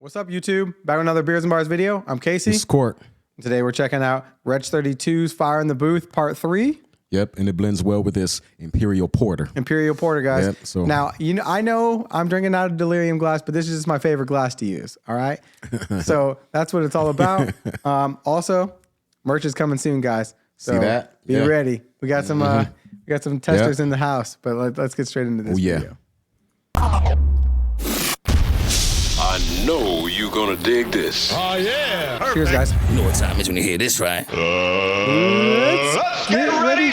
What's up, YouTube? Back with another Beers and Bars video. I'm Casey. It's Court. Today we're checking out Wretch 32's Fire in the Booth Part 3. Yep, and it blends well with this Imperial Porter. Imperial Porter, guys. Yep, so. Now, I know I'm drinking out of delirium glass, but this is just my favorite glass to use, all right? So that's what it's all about. Also, merch is coming soon, guys. So See that? Be ready. We got some testers in the house, but let's get straight into this video. I know you're gonna dig this. Oh, yeah. Perfect. Cheers, guys. You know what time it is when you hear this, right? Let's get ready.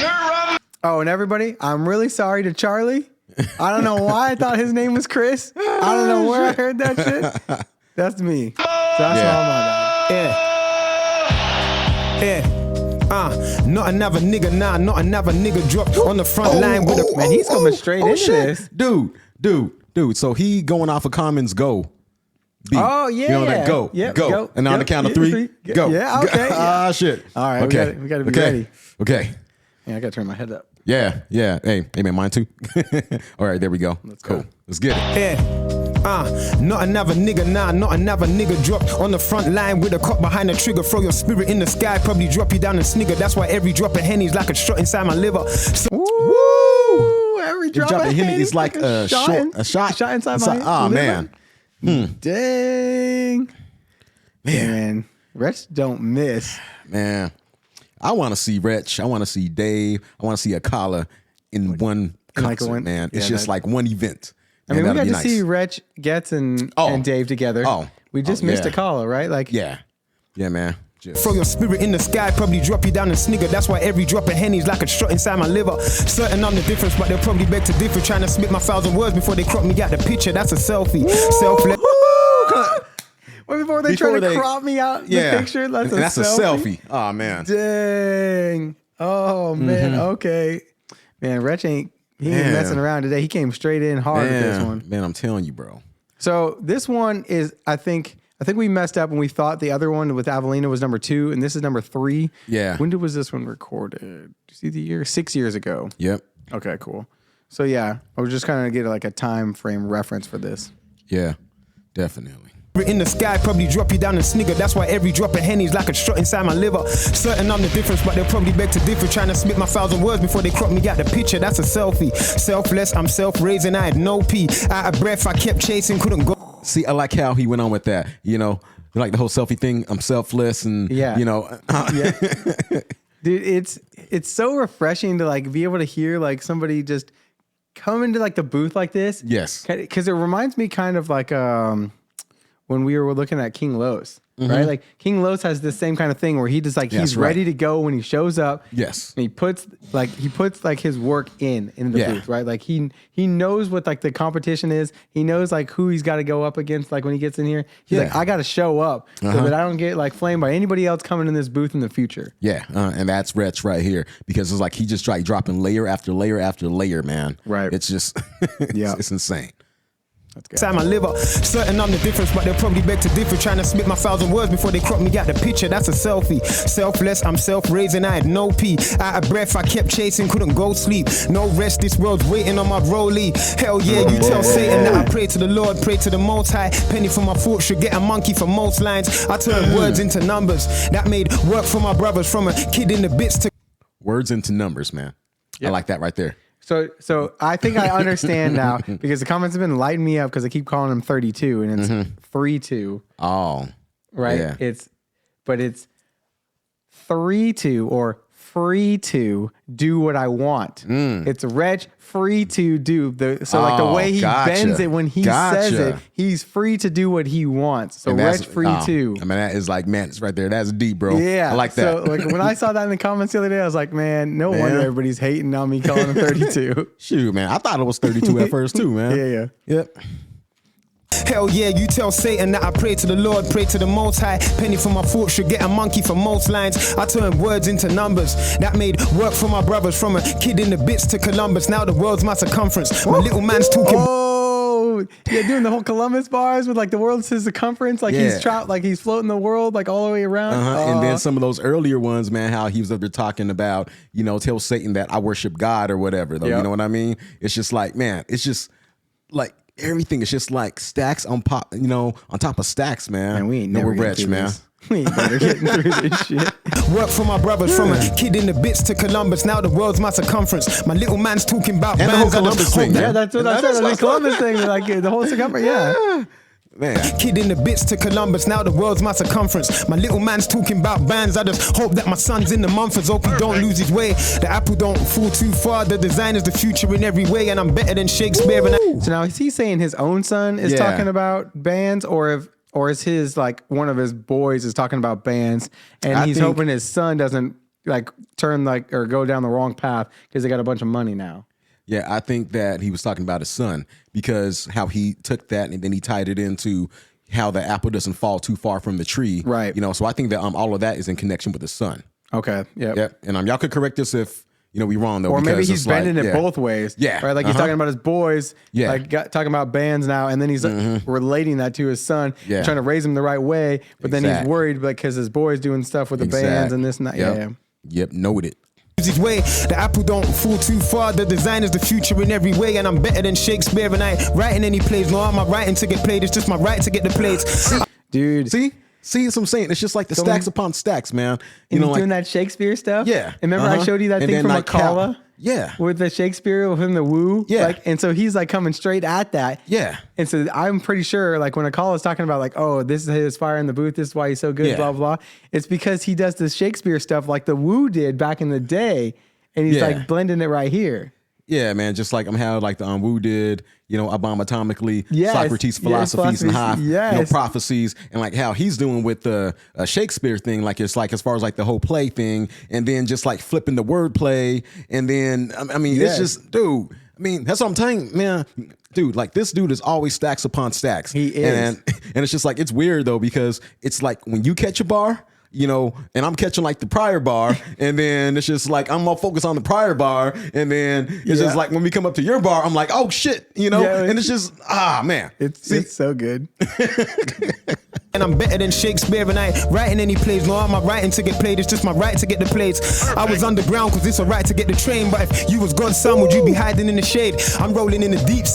Oh, and everybody, I'm really sorry to Charlie. I don't know why I thought his name was Chris. I don't know where I heard that shit. That's me. So that's all my bad. Not another nigga, not another nigga dropped on the front line with a Man, he's coming straight into this. Dude. So he going off of Common's Go. Beat. Oh, yeah. You know that go. Yep, go. And on the count of three, go. Yeah, okay. Ah, shit. All right, okay. we gotta be ready. Okay. Yeah, I gotta turn my head up. Yeah. Hey man, mine too. All right, there we go. Let's go. go. Let's get it. Not another nigga, not another nigga dropped on the front line with a cop behind the trigger. Throw your spirit in the sky, probably drop you down and snigger. That's why every drop of Henny's like a shot inside my liver. So Woo! Every drop of Henny is like a shot inside my Oh liver. man. Dang. Man, Wretch don't miss. Man, I want to see Wretch. I want to see Dave. I want to see Akala in one concert, man. It's just like one event. I mean, we got to see Wretch, Getz, and Dave together. We just missed a caller, right? Like, yeah, man. throw your spirit in the sky, probably drop you down and snigger. That's why every drop of Henny's like a shot inside my liver. Certain I'm the difference, but they'll probably beg to differ. Trying to spit my 1,000 words before they crop me out the picture. That's a selfie. Selfless. Well, before they try to crop me out the picture, that's a selfie. Oh, man. Dang. Oh, man. Okay. Man, Wretch ain't messing around today. He came straight in hard with this one. Man, I'm telling you, bro. So this one is, I think we messed up when we thought the other one with Avelina was number 2, and this is number 3. Yeah. When was this one recorded? Do you see the year? 6 years ago. Yep. Okay, cool. So yeah, I was just kind of get like a time frame reference for this. Yeah, definitely. In the sky, probably drop you down and snigger. That's why every drop of Henny's like a shot inside my liver. Certain I'm the difference, but they'll probably beg to differ. Trying to spit my 1,000 words before they crop me out the picture. That's a selfie. Selfless, I'm self-raising. I had no pee. Out of breath, I kept chasing, couldn't go. See, I like how he went on with that. You know, like the whole selfie thing. I'm selfless, and you know, Dude, it's so refreshing to like be able to hear like somebody just come into like the booth like this. Yes, because it reminds me kind of like when we were looking at King Los, right? Like King Los has this same kind of thing where he just like he's ready to go when he shows up. Yes, and he puts like his work in the booth, right? Like he knows what like the competition is. He knows like who he's got to go up against. Like when he gets in here, he's like, I got to show up so that I don't get like flamed by anybody else coming in this booth in the future. Yeah, and that's Wretch right here, because it's like he just like dropping layer after layer after layer, man. Right. It's just it's insane. Inside my liver. Certain I'm the difference, but they'll probably beg to differ. Trying to spit my 1,000 words before they crop me out the picture. That's a selfie. Selfless, I'm self-raising. I had no pee. Out of breath, I kept chasing, couldn't go sleep. No rest, this world's waiting on my rollie. Hell yeah, you tell Satan that I pray to the Lord, pray to the Most High. Penny for my fork should get a monkey for most lines. I turned words into numbers. That made work for my brothers, from a kid in the bits to words into numbers, man. I like that right there. So I think I understand now, because the comments have been lighting me up because I keep calling him 32 and it's 3-2. Oh, right. Yeah. It's 3-2 or free to do what I want. It's Wretch free to do like the way he bends it when he says it, he's free to do what he wants. So Wretch free to. I mean, that is like, man, it's right there. That's deep, bro. Yeah, I like that. So like when I saw that in the comments the other day, I was like, man, no wonder everybody's hating on me calling him 32. Shoot, man, I thought it was 32 at first too, man. Yeah. Yep. Hell yeah, you tell Satan that I pray to the Lord, pray to the Most High. Penny for my fork should get a monkey for most lines. I turned words into numbers. That made work for my brothers, from a kid in the bits to Columbus. Now the world's my circumference. My little man's talking. Oh, yeah, doing the whole Columbus bars with like the world's his circumference, like he's he's floating the world like all the way around. And then some of those earlier ones, man, how he was up there talking about, you know, tell Satan that I worship God or whatever, though. You know what I mean? It's just like, man, it's just like, everything is just like stacks on pop, on top of stacks, man. Man, we ain't never Wretch, man. This. We ain't never getting through this shit. Work for my brothers from a kid in the bits to Columbus. Now the world's my circumference. My little man's talking about and bands. The whole Columbus thing. Yeah, that's what I said. The Columbus thing, like the whole circumference. Yeah. Man. Kid in the bits to Columbus, now the world's my circumference. My little man's talking about bands. I just hope that my son's in the Mumfords. Hope he don't lose his way. The apple don't fall too far. The design is the future in every way, and I'm better than Shakespeare. So now is he saying his own son is talking about bands, or is his like one of his boys is talking about bands, and he's hoping his son doesn't like turn like or go down the wrong path because they got a bunch of money now? Yeah, I think that he was talking about his son because how he took that and then he tied it into how the apple doesn't fall too far from the tree. Right. So I think that all of that is in connection with his son. Okay. Yep. Yep. And y'all could correct us if we wrong though. Or maybe he's bending it both ways. Yeah. Right. Like he's talking about his boys. Yeah. Like talking about bands now, and then he's relating that to his son. Yeah. Trying to raise him the right way, but then he's worried because his boy's doing stuff with the bands and this and that. Yep. Yeah. Yep. Noted. His way, the apple don't fall too far. The design is the future in every way, and I'm better than Shakespeare. And I ain't writing any plays. No, I'm not writing to get played. It's just my right to get the plays. Dude. See, that's what I'm saying. It's just like the stacks upon stacks, man. And he's doing that Shakespeare stuff. Yeah. And remember I showed you that thing from Akala? Yeah. With the Shakespeare with him, the woo. Yeah. And so he's like coming straight at that. Yeah. And so I'm pretty sure like when Akala's talking about like, oh, this is his fire in the booth, this is why he's so good, blah, blah, blah. It's because he does this Shakespeare stuff like the woo did back in the day. And he's like blending it right here. Yeah, man. Just like how like the Wu did, Obama atomically, yes. Socrates' philosophies and high, prophecies, and like how he's doing with the Shakespeare thing. Like it's like as far as like the whole play thing, and then just like flipping the word play, and then I mean it's just, dude. I mean that's what I'm telling, man. Dude, like this dude is always stacks upon stacks. He is, and it's just like it's weird though because it's like when you catch a bar. And I'm catching like the prior bar, and then it's just like I'm all focused on the prior bar, and then it's just like when we come up to your bar, I'm like, oh shit, and it's just man, it's so good. And I'm better than Shakespeare, and I ain't writing any plays. No, I'm not writing to get played. It's just my right to get the plays. I was underground because it's a right to get the train, but if you was God's son, would you be hiding in the shade? I'm rolling in the deep.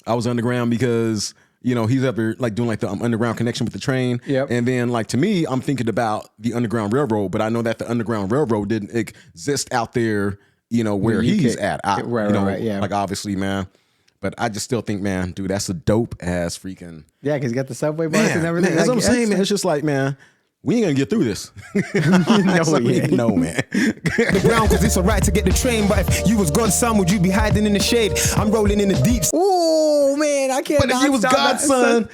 I was underground because. He's up there like doing like the underground connection with the train. Yep. And then like to me, I'm thinking about the Underground Railroad, but I know that the Underground Railroad didn't exist out there, where he's at. Right, yeah. Like obviously, man. But I just still think, man, dude, that's a dope ass freaking. Yeah, because you got the subway bus and everything. Man, that's what I'm saying, man. It's just like, man, we ain't gonna get through this. No, man. The ground because it's a right to get the train, but if you was God's son, would you be hiding in the shade? I'm rolling in the deep. Oh man, I can't. But if you was God's son,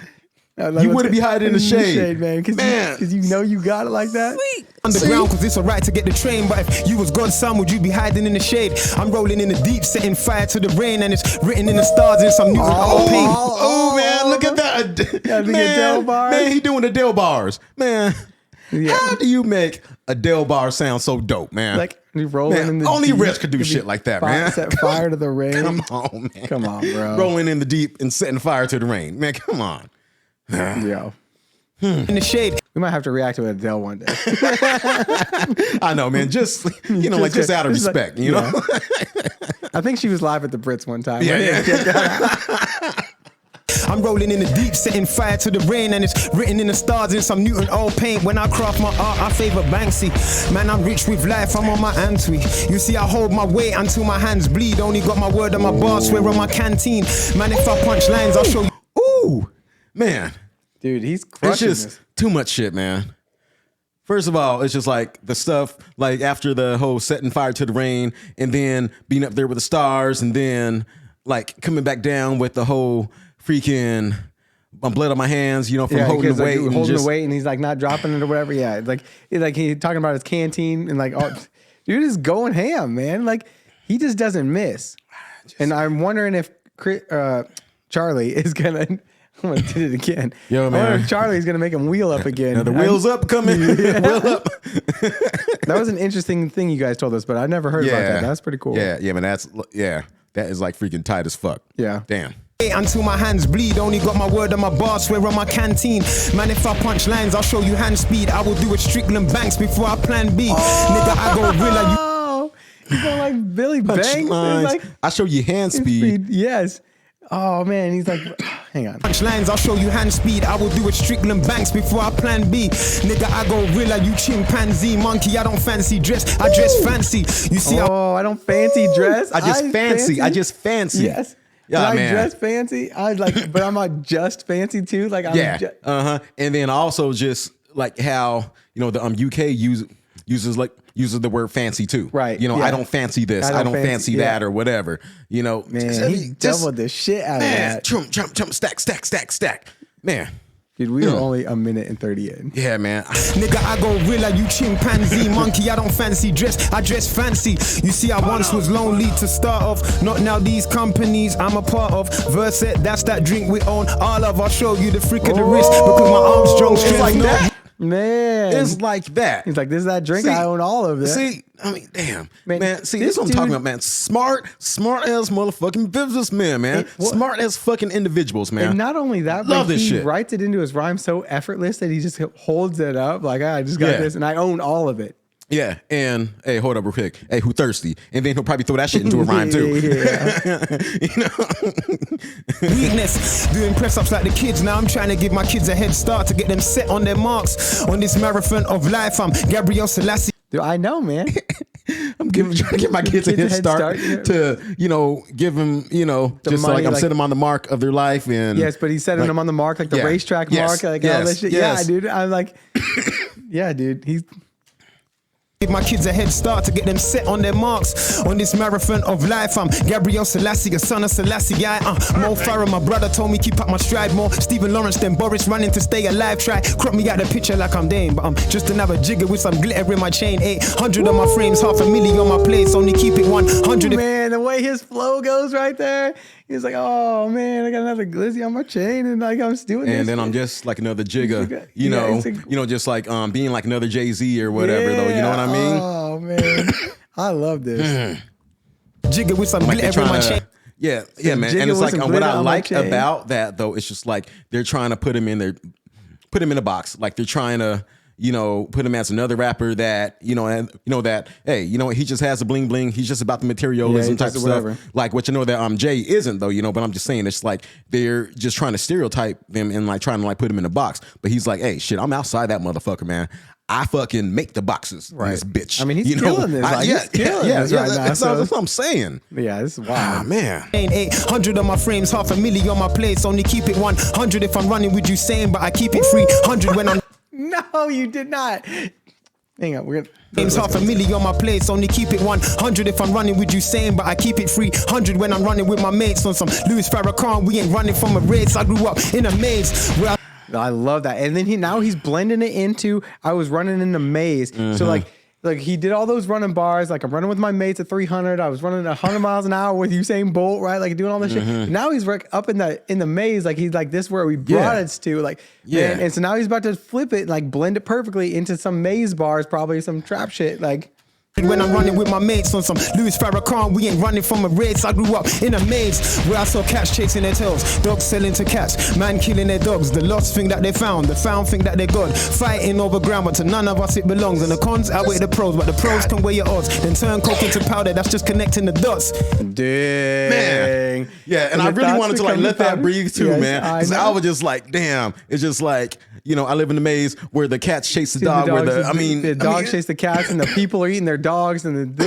you wouldn't be hiding in the shade, man. Because you got it like that. Sweet. Underground because it's a right to get the train, but if you was God's son, would you be hiding in the shade? I'm rolling in the deep, setting fire to the rain, and it's written in the stars in some new pain. Oh man, look at that. Man, he doing the Dale bars, man. Yeah. How do you make a Dale bar sound so dope, man? Like rolling in the only deep. Wretch could do shit like that, man. Set fire to the rain. Come on, man. Come on, bro. Rolling in the deep and setting fire to the rain, man. Come on. Yo. In the shade. We might have to react to Adele one day. I know, man. Just just out of respect, you know. I think she was live at the Brits one time. Yeah. I'm rolling in the deep, setting fire to the rain, and it's written in the stars in some Newton oil paint. When I craft my art, I favor Banksy. Man, I'm rich with life, I'm on my antwi. You see, I hold my weight until my hands bleed. Only got my word on my bar, swear on my canteen. Man, if I punch lines, I'll show you. Ooh, man. Dude, he's crushing It's just this. too much shit, man. First of all, it's just like the stuff like after the whole setting fire to the rain and then being up there with the stars and then like coming back down with the whole freaking blood on my hands, from holding the weight. Holding the weight and he's like not dropping it or whatever. Yeah, like he's talking about his canteen and like, dude is going ham, man. Like he just doesn't miss. And I'm wondering if Charlie is gonna. I'm gonna do it again. Yo, man. I wonder if Charlie's gonna make him wheel up again. Now the wheels up coming. Yeah. Wheel up. That was an interesting thing you guys told us, but I never heard about that. That's pretty cool. Yeah, man. That is like freaking tight as fuck. Yeah. Damn. Until my hands bleed, only got my word on my bar, swear on my canteen. Man, if I punch lines, I'll show you hand speed. I will do it Strickland Banks before I plan B. Nigga, I go real. You going like Billy Banks? Lines. Like, I show you hand speed. Yes. Oh man, he's like, hang on. Punchlines, I'll show you hand speed. I will do a Strickland Banks before I plan B. Nigga, I go gorilla, you chimpanzee. Monkey, I don't fancy dress. I dress fancy. You see, I don't fancy dress. I just fancy. Yes. Yeah, I man. dress fancy. I like, but I'm not just fancy too. Like, I'm And then also just like how the UK uses the word fancy too. Right. I don't fancy this. I don't fancy that or whatever. Man, he doubled the shit out of that. Chump, stack. Man. Dude, we are only a minute and 30 in. Yeah, man. Nigga, I go gorilla, you chimpanzee. Monkey, I don't fancy dress. I dress fancy. You see, I once was lonely to start off. Not now these companies I'm a part of. Verset, that's that drink we own. All of, I'll show you the freak of the wrist. Because my arm's strong, strength like that. Man, it's like that. He's like, this is that drink. I own all of it. See, I mean, damn, man. See, this is what I'm talking about, man. Smart as motherfucking businessmen, man. Smart as fucking individuals, man. And not only that, love but this he shit. Writes it into his rhyme so effortless that he just holds it up. Like, I just got this, and I own all of it. Yeah, and hey, hold up real quick. Hey, who thirsty? And then he'll probably throw that shit into a rhyme too. Weakness, doing press ups like the kids. Now I'm trying to give my kids a head start to get them set on their marks on this marathon of life. I'm Gabriel Selassie. Dude, I know, man. I'm trying to give my kids a head start to give them just money, like I'm setting them on the mark of their life. And yes, but he's setting them on the mark, like the racetrack mark, like all that shit. Yeah, dude. I'm like, yeah, dude. He's. Give my kids a head start to get them set on their marks on this marathon of life. I'm Gabriel Selassie, a son of Selassie. Mo Farah, my brother, told me keep up my stride more. Stephen Lawrence, then Boris running to stay alive. Try crop me out the picture like I'm Dane, but I'm just another jigger with some glitter in my chain. 800 on my frames, 500,000 on my plates. Only keep it 100. Man, the way his flow goes right there. He's like, oh man, I got another glizzy on my chain, and like I'm doing this. And then I'm just like another jigger, just like being like another Jay-Z or whatever, though. You know what I mean? Oh man, I love this. Jigger with some glitter in my chain. Yeah, man. And it's like what I like about that though, it's just like they're trying to put him in a box. Like they're trying to put him as another rapper that, that, hey, he just has a bling bling. He's just about the materialism type of stuff. Like what that Jay isn't though, but I'm just saying it's like they're just trying to stereotype them and like trying to like put him in a box. But he's like, hey, shit, I'm outside that motherfucker, man. I fucking make the boxes in this bitch. I mean, he's killing this. He's killing this right now. That's what I'm saying. Yeah, this is wild. Ah, man. 800 on my frames, 500,000 on my plates. Only keep it 100 if I'm running with you saying, but I keep it 300 when I'm... No, you did not. Hang on, we're gonna. Name's 500,000 on my plates, only keep it 100 if I'm running with you saying, but I keep it 300 when I'm running with my mates on some Louis Farrakhan. We ain't running from a race. I grew up in a maze where I love that. And then he's blending it into I was running in the maze. Mm-hmm. So like he did all those running bars. Like I'm running with my mates at 300. I was running 100 miles an hour with Usain Bolt, right? Like doing all this shit. Now he's like up in the maze. Like he's like this where we brought it to. Like man, and so now he's about to flip it, like blend it perfectly into some maze bars, probably some trap shit. Like. When I'm running with my mates on some Louis Farrakhan, we ain't running from a race. I grew up in a maze where I saw cats chasing their tails, dogs selling to cats, man killing their dogs. The lost thing that they found, the found thing that they got. Fighting over ground, but to none of us it belongs. And the cons outweigh the pros, but the pros can weigh your odds. Then turn coke into powder, that's just connecting the dots. Dang. Man. Yeah, and I really wanted to like let that breathe too, man. Because I was just like, damn, it's just like, I live in the maze where the cats chase the dog. The dogs chase the cats, and the people are eating their dogs, and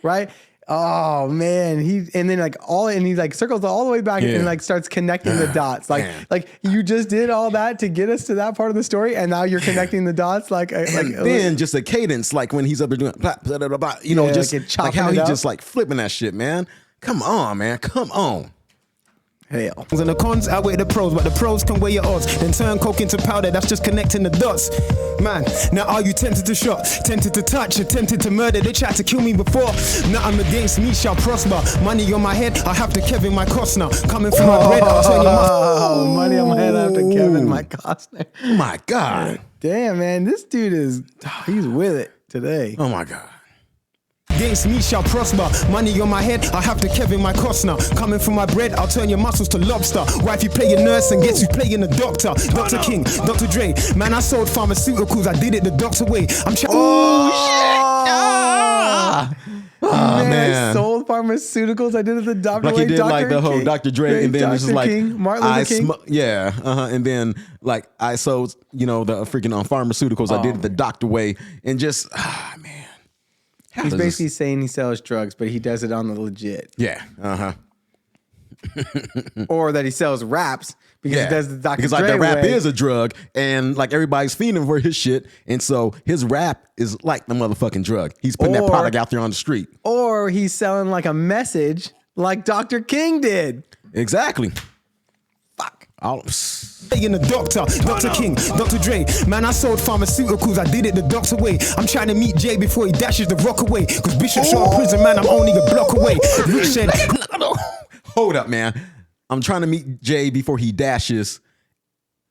right. Oh man, he circles all the way back and like starts connecting the dots. Like you just did all that to get us to that part of the story, and now you're connecting the dots. Then just a cadence, like when he's up there doing, just like how he just like flipping that shit, man. Come on, man. Come on. Hell. And the cons outweigh the pros, but the pros can weigh your odds. Then turn coke into powder, that's just connecting the dots. Man, now are you tempted to shot, tempted to touch, or tempted to murder? They tried to kill me before. Nothing against me shall prosper. Money on my head, I have to Kevin my Costner. Coming from my bread, I'll turn your money on my head, I have to Kevin my Costner. Oh my God. Damn, man, this dude he's with it today. Oh my God. Against me shall prosper. Money on my head, I have to Kevin my Costner. Coming from my bread, I'll turn your muscles to lobster. Wifey playing nurse and gets you playing the doctor. Dr. King, Dr. Dre. Man, I sold pharmaceuticals, I did it the doctor way. I'm shit. I sold pharmaceuticals. I did it the Dr. Like he did like the whole Dr. Dre, and then it's just like Martin Luther King. And then like I sold the freaking pharmaceuticals. I did it the doctor way, and just man. He's basically saying he sells drugs, but he does it on the legit. Yeah. Or that he sells raps because he does the Dr. Because Dre like that rap way. is a drug, and like everybody's feeding for his shit, and so his rap is like the motherfucking drug. He's putting that product out there on the street. Or he's selling like a message like Dr. King did. Exactly. Fuck. In the doctor, Dr. King, Dr. Dre. Man, I sold pharmaceuticals, I did it the doctor way. I'm trying to meet Jay before he dashes the rock away. Cause Bishop shot a prison, man, I'm only a block away. Rich said, hold up, man. I'm trying to meet Jay before he dashes,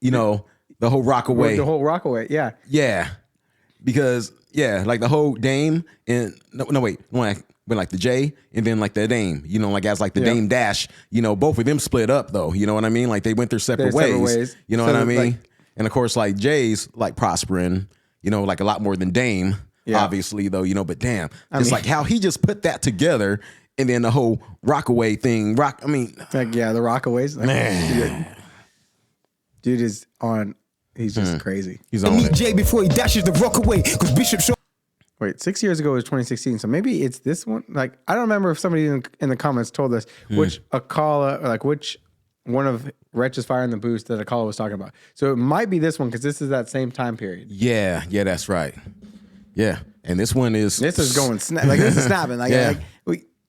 the whole rock away. The whole rock away, yeah. Yeah. Because, like the whole Dame and, like the J and then like the Dame, like as like the Dame Dash, both of them split up though. You know what I mean? Like they went their separate ways. You know what I mean? Like, and of course, like Jay's like prospering, like a lot more than Dame, obviously though, but damn, it's like how he just put that together, and then the whole Rockaway thing. The Rockaways. Like, man. Dude is on. He's just crazy. He's on meet Jay before he dashes the rock away. Cause Bishop shot. Wait, 6 years ago was 2016, so maybe it's this one. Like, I don't remember if somebody in the comments told us which Akala, or like which one of Wretch's Fire in the Boost that Akala was talking about. So it might be this one because this is that same time period. Yeah, that's right. Yeah, and this one is this is going this is snapping. Like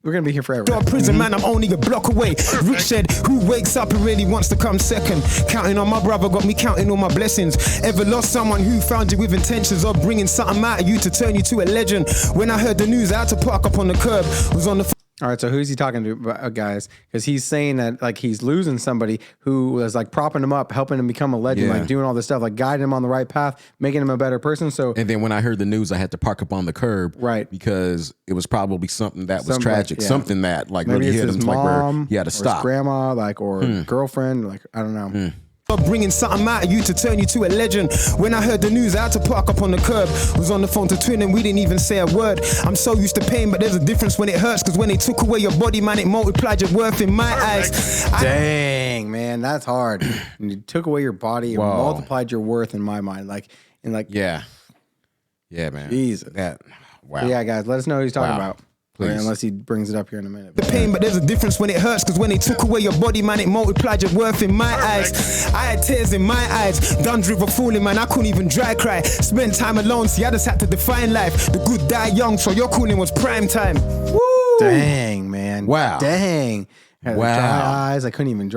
we're gonna be here forever. Prison, man, I'm only a block away. Rich said, who wakes up and really wants to come second? Counting on my brother got me counting all my blessings. Ever lost someone who found you with intentions of bringing something out of you to turn you to a legend? When I heard the news, I had to park up on the curb. Was on the All right, so who's he talking to, guys? Because he's saying that like he's losing somebody who was like propping him up, helping him become a legend, like doing all this stuff, like guiding him on the right path, making him a better person. So, and then when I heard the news, I had to park up on the curb, right? Because it was probably something that was tragic, something that like maybe really hit him, mom, like where he had to stop. His grandma, like or girlfriend, like I don't know. Bringing something out of you to turn you to a legend. When I heard the news, I had to park up on the curb. Was on the phone to Twin and we didn't even say a word. I'm so used to pain, but there's a difference when it hurts. Cause when they took away your body, man, it multiplied your worth in my eyes. Dang, man, that's hard. And you took away your body and multiplied your worth in my mind. Yeah, man. Jesus. Wow. Yeah, guys, let us know who he's talking about. Unless he brings it up here in a minute. The pain, but there's a difference when it hurts. Cause when they took away your body, man, it multiplied your worth in my eyes. I had tears in my eyes. Done driven fooling, man, I couldn't even dry cry. Spent time alone, see, I just had to define life. The good die young, so your cooling was prime time. Woo! Dang, man. Wow. Dang. I had dry eyes. I couldn't even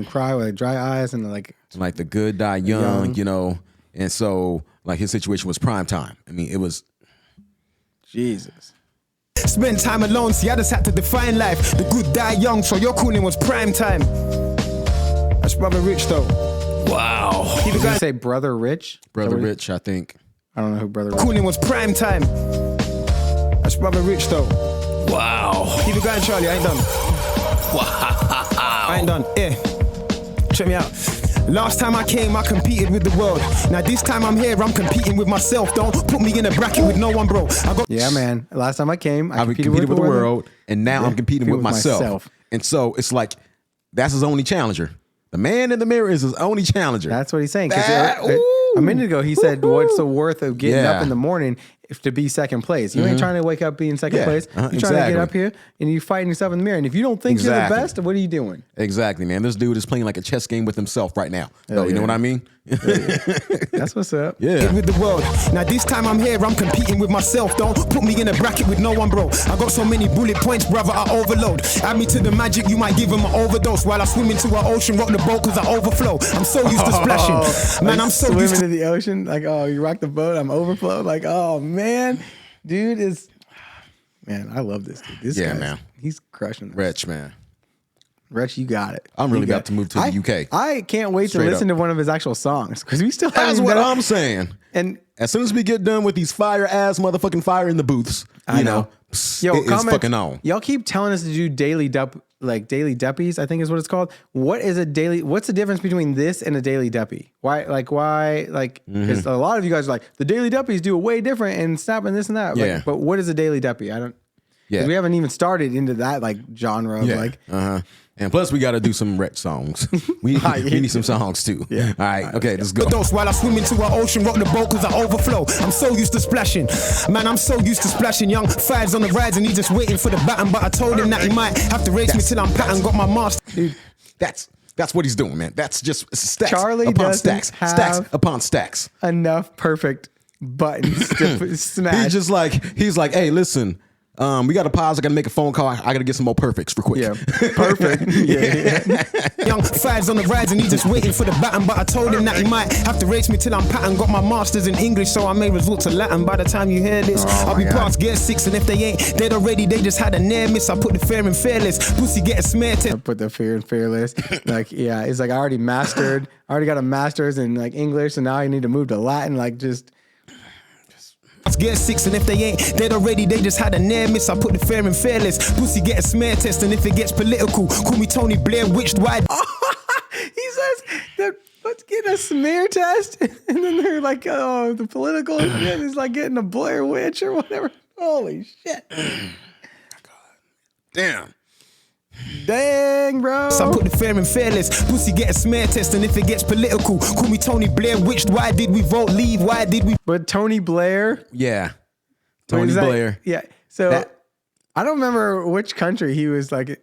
cry with dry eyes and like the good die young, and so like his situation was prime time. I mean, it was Jesus. Spend time alone, see, I just had to define life. The good die young, so your cooling was prime time. That's Brother Rich, though. Wow. Did you say Brother Rich? Brother Rich, I think. I don't know who Brother Rich is. Cooling was prime time. That's Brother Rich, though. Wow. Keep it going, Charlie, I ain't done. Wow. I ain't done. Check me out. Last time I came, I competed with the world. Now this time I'm here, I'm competing with myself. Don't put me in a bracket with no one, bro. Yeah, man. Last time I came, I competed with the world, and now I'm competing with myself. And so it's like, that's his only challenger. The man in the mirror is his only challenger. That's what he's saying. A minute ago, he said, what's the worth of getting up in the morning to be second place? You ain't trying to wake up being second place. You're trying to get up here and you're fighting yourself in the mirror. And if you don't think you're the best, what are you doing? Exactly, man. This dude is playing like a chess game with himself right now. You know what I mean? That's what's up. Yeah. With the world. Now this time I'm here, I'm competing with myself. Don't put me in a bracket with no one, bro. I got so many bullet points, brother, I overload. Add me to the magic, you might give him an overdose. While I swim into an ocean, rock the boat cause I overflow. I'm so used to splashing. Man, I'm so used to swimming in the ocean. Like, oh, you rock the boat, I'm overflow. Like, oh, man. Dude is... Man, I love this dude. This guy, man. He's crushing this. Wretch, man. Wretch, you got it. I'm really about to move to the UK. I can't wait to listen to one of his actual songs because we still haven't. That's what I'm saying. And as soon as we get done with these fire ass motherfucking fire in the booths, you know, it's fucking on. Y'all keep telling us to do daily daily deppies, I think is what it's called. What's the difference between this and a daily deppy? Why, because a lot of you guys are like, the daily deppies do it way different and snapping this and that. Yeah. But what is a daily deppy? Yeah. We haven't even started into that like genre of like. And plus, we got to do some Wretch songs. We need some songs too. Yeah. All right. Okay, let's go. Dose while I swim into an ocean, rock the boat cause I overflow. I'm so used to splashing. Man, I'm so used to splashing. Young Fives on the rides and he just waiting for the baton. But I told him that he might have to race me till I'm pattern. Got my master. Dude, That's what he's doing, man. That's just stacks Charlie upon doesn't stacks. have Stacks upon stacks. enough perfect buttons to smash. He's like, hey, listen. We got to pause. I got to make a phone call. I got to get some more perfects real quick. Yeah, perfect. yeah. Young Fives on the rides and he just waiting for the baton. But I told him that he might have to race me till I'm pattern. Got my masters in English, so I may resort to Latin. By the time you hear this, I'll be past gear 6. And if they ain't dead already, they just had a near miss. I put the fair and fearless. Pussy get a smear test. I put the fear and fearless. Like, yeah, it's like I already got a master's in like English, and now I need to move to Latin. Like, just. Get 6, and if they ain't dead already, they just had a near miss. I put the fair and fearless. Pussy get a smear test, and if it gets political, call me Tony Blair, witched wide. He says that let's get a smear test, and then they're like, oh, the political shit is like getting a Blair Witch or whatever. Holy shit! Damn. Dang, bro. So I put the fair and fearless. Pussy get a smear test, and if it gets political, call me Tony Blair, witched. Why did we vote leave? Why did we? But Tony Blair. Yeah. Tony Blair. Yeah. So I don't remember which country he was like.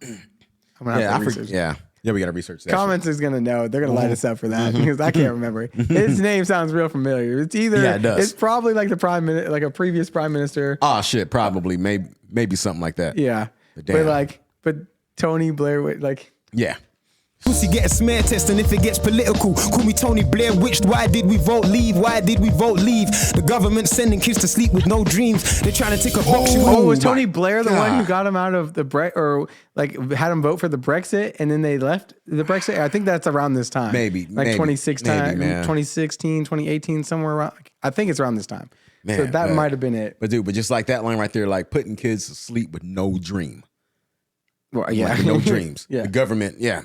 I'm gonna have to research. Yeah, we got to research that. Comments is gonna know. They're gonna light us up for that because I can't remember. His name sounds real familiar. It's either it does. It's probably like the prime minister, like a previous prime minister. Oh shit, probably maybe something like that. Yeah, but Tony Blair, like yeah. Pussy get a smear test, and if it gets political, call me Tony Blair, witched. Why did we vote leave? Why did we vote leave? The government sending kids to sleep with no dreams. They're trying to take a box. Was Tony Blair the one who got him out of the or like had him vote for the Brexit, and then they left the Brexit? I think that's around this time. Maybe. 2016, maybe, 2018, somewhere around. I think it's around this time. Man, so that might have been it. But just like that line right there, like putting kids to sleep with no dream. Well, yeah, like no dreams. Yeah. The government, yeah.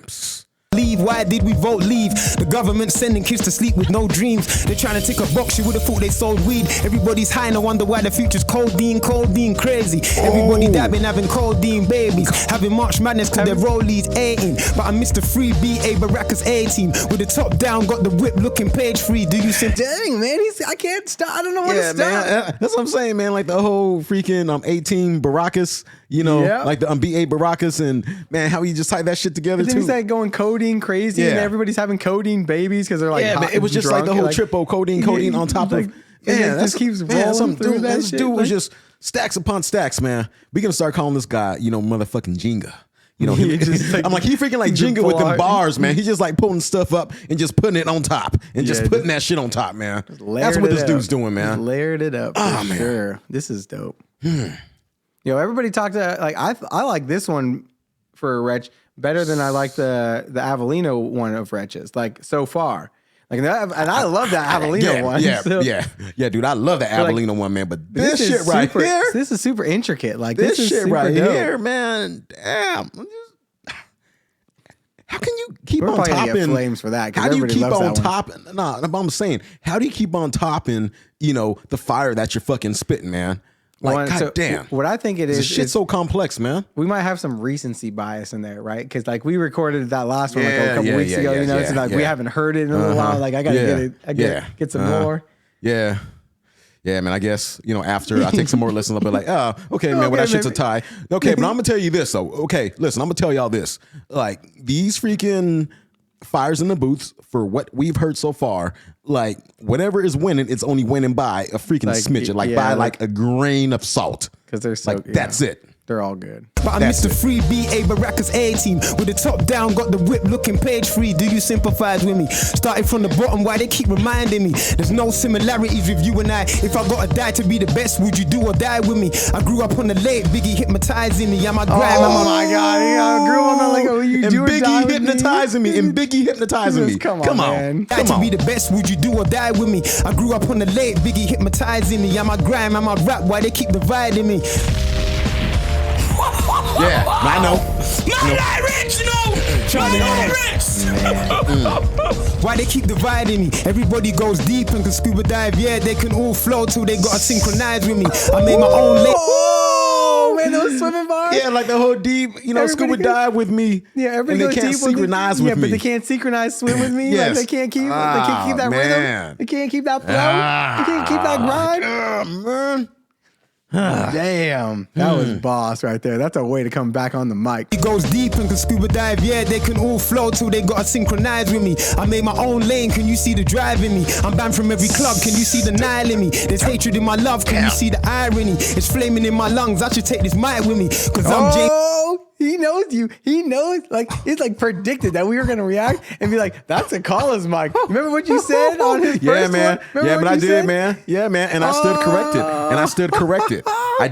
Leave. Why did we vote leave? The government sending kids to sleep with no dreams. They're trying to take a box. You would have thought they sold weed. Everybody's high. No wonder why the future's codeine crazy. Everybody dabbing, having codeine babies, having March Madness cause their rollies 18. But I missed the free BA Baraka's 18 with the top down, got the whip looking page free. Do you think? Dang, man, I can't stop. I don't know what to stop. Man, that's what I'm saying, man. Like the whole freaking 18 Barakas, like the BA Barakas, and man, how he just tied that shit together too. He's like going codeine crazy, and everybody's having codeine babies because they're like, but it was just like the whole triple codeine on top of. Yeah, that keeps rolling through that this shit. Dude was just stacks upon stacks, man. We gonna start calling this guy, motherfucking Jenga. I'm like, he freaking like Jenga with them bars, man. He's just like pulling stuff up and just putting it on top and just putting that shit on top, man. That's what this dude's doing, man. Just layered it up. Oh, man. Sure. This is dope. Everybody talked to like I like this one for Wretch better than I like the Avellino one of Wretch's, like so far. Like that, and I love that Avellino one. Yeah, dude, I love the Avellino one, man. But this shit right here, this is super intricate. Like this is shit super right dope. here, man. Damn. How can you keep We're on probably gonna topping? get flames for that. How do you keep on that topping? Nah, I'm saying, how do you keep on topping? The fire that you're fucking spitting, man. Like, goddamn. What I think it is, shit's so complex, man. We might have some recency bias in there, right? Because like we recorded that last one like a couple weeks ago, so like we haven't heard it in a little while. Like I gotta get some more. Yeah. Yeah, man, I guess, after I take some more lessons, I'll be like, oh, okay, man, well, that shit's a tie. Okay, but I'm going to tell you this, though. Okay, listen, I'm going to tell y'all this. Like, these freaking fires in the booths, for what we've heard so far, like, whatever is winning, it's only winning by a freaking smidgen, by like a grain of salt. Because they're so, that's it. They're all good. But I missed the free BA Baraka's 18 with the top down, got the whip looking page free. Do you sympathize with me? Starting from the bottom, why they keep reminding me? There's no similarities with you and I. If I gotta die to be the best, would you do or die with me? I grew up on the lake, Biggie hypnotizing me. I'm a grind. Oh my God, I grew up on like, you do or die with hypnotizing me. And Biggie hypnotizing me. Come on, man. Die to be the best, would you do or die with me? I grew up on the lake, Biggie hypnotizing me. I'm a grind, I'm a rap, why they keep dividing me? Yeah, I know. Why they keep dividing me? Everybody goes deep and can scuba dive. Yeah, they can all flow till they gotta synchronize with me. I made my own lake. wear those swimming bars? Yeah, like the whole deep, scuba dive with me. Yeah, everybody and they can't synchronize with me. Yeah, but they can't synchronize swim with me. Yes. Like they can't keep that rhythm. They can't keep that flow. They can't keep that grind. Man. Damn, that was boss right there. That's a way to come back on the mic. He goes deep and can scuba dive, yeah, they can all flow till they gotta synchronize with me. I made my own lane, can you see the drive in me? I'm banned from every club, can you see the Nile in me? There's hatred in my love, can you see the irony? It's flaming in my lungs, I should take this mic with me, cause I'm James. He knows you. He knows, like, it's like predicted that we were gonna react and be like, that's a caller's mic. Remember what you said on his first man. one? Yeah, but I did, man. Yeah, man. And I stood corrected. I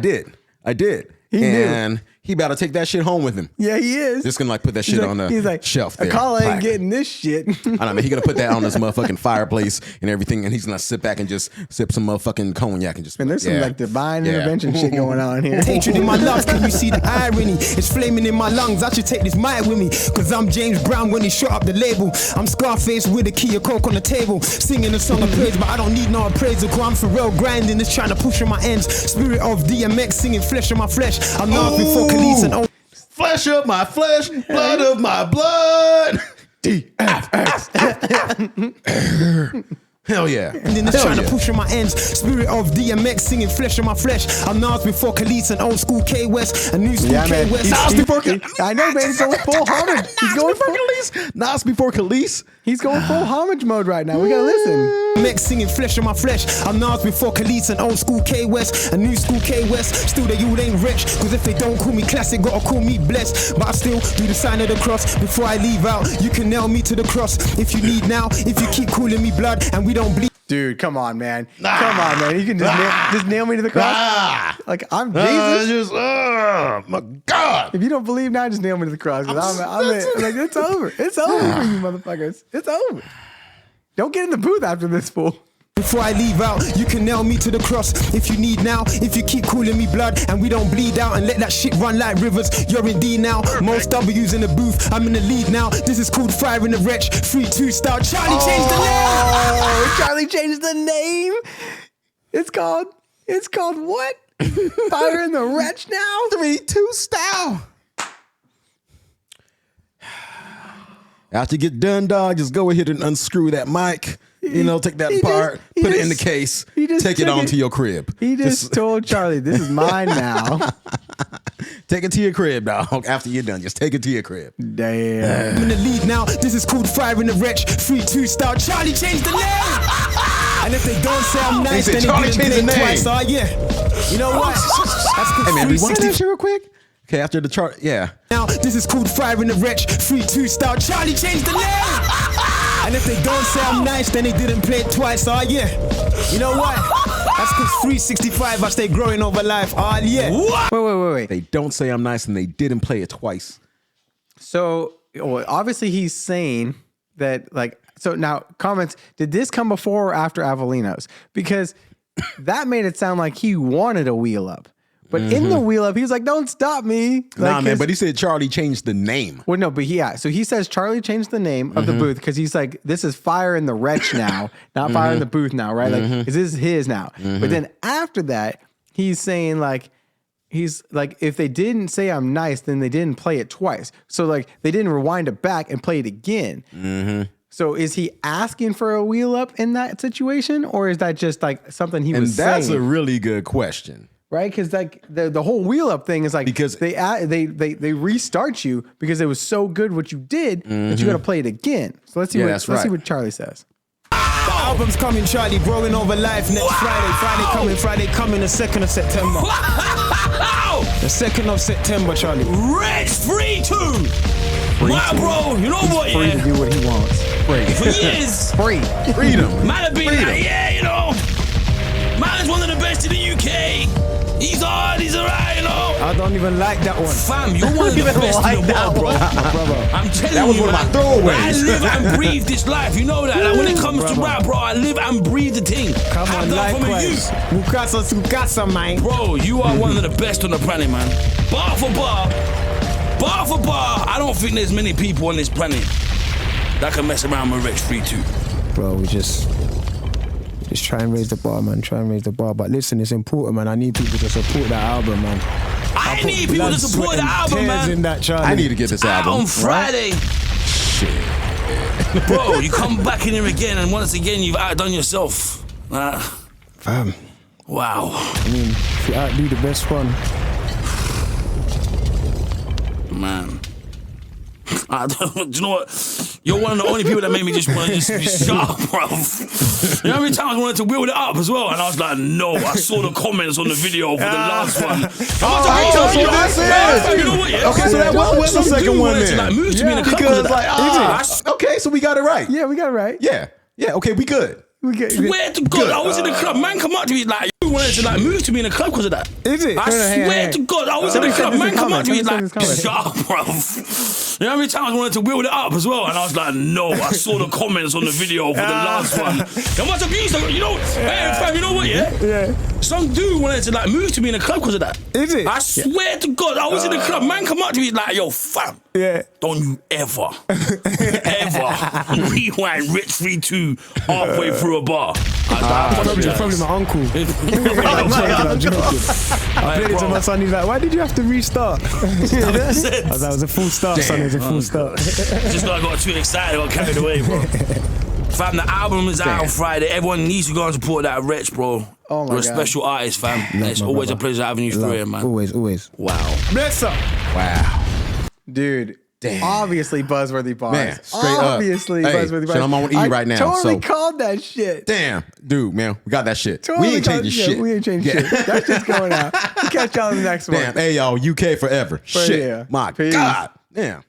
did. He knew. He about to take that shit home with him. Yeah, he is. Just gonna put that shit on the shelf there. A caller ain't getting this shit. I don't know, man. He gonna put that on this motherfucking fireplace and everything, and he's gonna sit back and just sip some motherfucking cognac and just. And there's some like divine intervention shit going on here. Hatred in my love, can you see the irony? It's flaming in my lungs, I should take this mic with me, cause I'm James Brown when he shot up the label. I'm Scarface with a key of coke on the table, singing a song of praise, but I don't need no appraisal, cause I'm for real grinding, it's trying to push on my ends. Spirit of DMX singing flesh of my flesh. I'm not before Khalees and flesh of my flesh, blood of my blood. DFX. Hell yeah. And then it's trying to push on my ends. Spirit of DMX singing flesh on my flesh. I'm Nas before Khalees and old school K West, a new school K West. Nas before Khalees. I know, man. He's going full homage. He's going full Khalees. Nas before Khalees. He's going full homage mode right now. We gotta listen. DMX singing flesh on my flesh. I'm Nas before Khalees and old school K West, a new school K West. Still the youth ain't rich, cause if they don't call me classic, gotta call me blessed. But I still do the sign of the cross before I leave out. You can nail me to the cross if you need now. If you keep calling me blood and we don't bleed. Dude, come on, man. Come on, man. You can just nail me to the cross. Like, I'm Jesus. My God. If you don't believe now, just nail me to the cross. I'm like, it's over. It's over for you motherfuckers. It's over. Don't get in the booth after this, fool. Before I leave out, you can nail me to the cross if you need now. If you keep calling me blood and we don't bleed out and let that shit run like rivers, you're in D now. Most W's in the booth, I'm in the lead now. This is called Fire in the Wretch, 3-2 style. Charlie changed the name. Charlie changed the name. It's called what? Fire in the Wretch now? 3-2 style. After you get done, dog, just go ahead and unscrew that mic. Take that part, put it in the case, take it on to your crib. He just told Charlie, this is mine now. Take it to your crib, dog. After you're done, just take it to your crib. Damn. I'm in the lead now. This is called Fire in the Wretch, 3-2 style. Charlie changed the name. And if they don't say I'm nice, then Charlie changed the name twice. Yeah. You know what? That's hey man, rewind that shit real quick. Okay, after the chart, yeah. Now this is called Fire in the Wretch, 3-2 style. Charlie changed the name. And if they don't say I'm nice, then they didn't play it twice. Yeah. You know what? That's because 365, I stay growing over life. Yeah. Wait. They don't say I'm nice and they didn't play it twice. So, obviously he's saying that, like, so now comments, did this come before or after Avellino's? Because that made it sound like he wanted a wheel up. But in the wheel up, he was like, don't stop me. Nah, man, but he said Charlie changed the name. Well, no, but so he says Charlie changed the name of the booth because he's like, this is Fire in the Wretch now, not Fire in the Booth now, right? Like, this is his now. But then after that, he's saying like, if they didn't say I'm nice, then they didn't play it twice. So like, they didn't rewind it back and play it again. So is he asking for a wheel up in that situation? Or is that just like something he was saying? And that's a really good question. Right, because like the whole wheel up thing is like because they restart you because it was so good what you did that you got to play it again. So let's see what Charlie says. The album's coming, Charlie, growing over life next Friday coming, the 2nd of September. The 2nd of September, Charlie. Wretch 3-2. My bro, you know what? Free to do what he wants. Free. For years. Freedom. Man have been like, man is one of the best in the UK. He's hard, he's alright, I don't even like that one. Fam, you're one of the best in the world, bro. I'm telling you, that was one of my throwaways. I live and breathe this life, you know that. Like, when it comes to rap, bro, I live and breathe the thing. Come on, likewise. Mukasa, man. Bro, you are one of the best on the planet, man. Bar for bar, I don't think there's many people on this planet that can mess around with Wretch 3-2. Bro, we just try and raise the bar, man. But listen, it's important, man. I need people to support that album, man. I I need people to support the album, man. In that, I need to get this album on Friday. Shit. Bro, you come back in here again, and once again, you've outdone yourself. Fam. Wow. I mean, if you outdo the best one. Man. Do you know what? You're one of the only people that made me just want to just be shut up, bro. You know how many times I wanted to build it up as well? And I was like, no, I saw the comments on the video for the last one. You know what? Yeah. Okay, so that was the second one then. Like, move to me in the because okay, so we got it right. Yeah, we got it right. Yeah, okay, we good. Swear to God, I was in the club. Man, come up to me like, you wanted to like move to me in the club because of that. Is it? I swear to God, I was in the club. Man, come up to me like, shut up, bro. You know how many times I wanted to build it up as well? And I was like, no, I saw the comments on the video for the last one. There must have been, you know, hey, fam, you know what, yeah? Some dude wanted to like move to me in the club because of that. Is it? I swear to God, I was in the club. Man, come up to me like, yo, fam. Yeah. Don't you ever rewind Wretch 3-2 halfway through a bar. Probably my uncle. I'm joking. I played it to my son. He's like, why did you have to restart? I was like, it was a full start, son. It was a full start. Just I got too excited, I got carried away, bro. Fam, the album is out on Friday. Everyone needs to go and support that Wretch, bro. Oh my You're a God. special artist, fam. It's always a pleasure having you through here, man. Always. Wow. Bless up. Wow. Dude. Damn. Obviously buzzworthy bars. Man, straight Obviously up. buzzworthy bars. Shit, I'm on E right now. Totally called that shit. Damn, dude, man, we got that shit. Totally we ain't changing shit. We ain't changing shit. That shit's going out. We'll catch y'all in the next one. Damn, hey y'all, UK forever. Shit, yeah. my Peace. God, damn.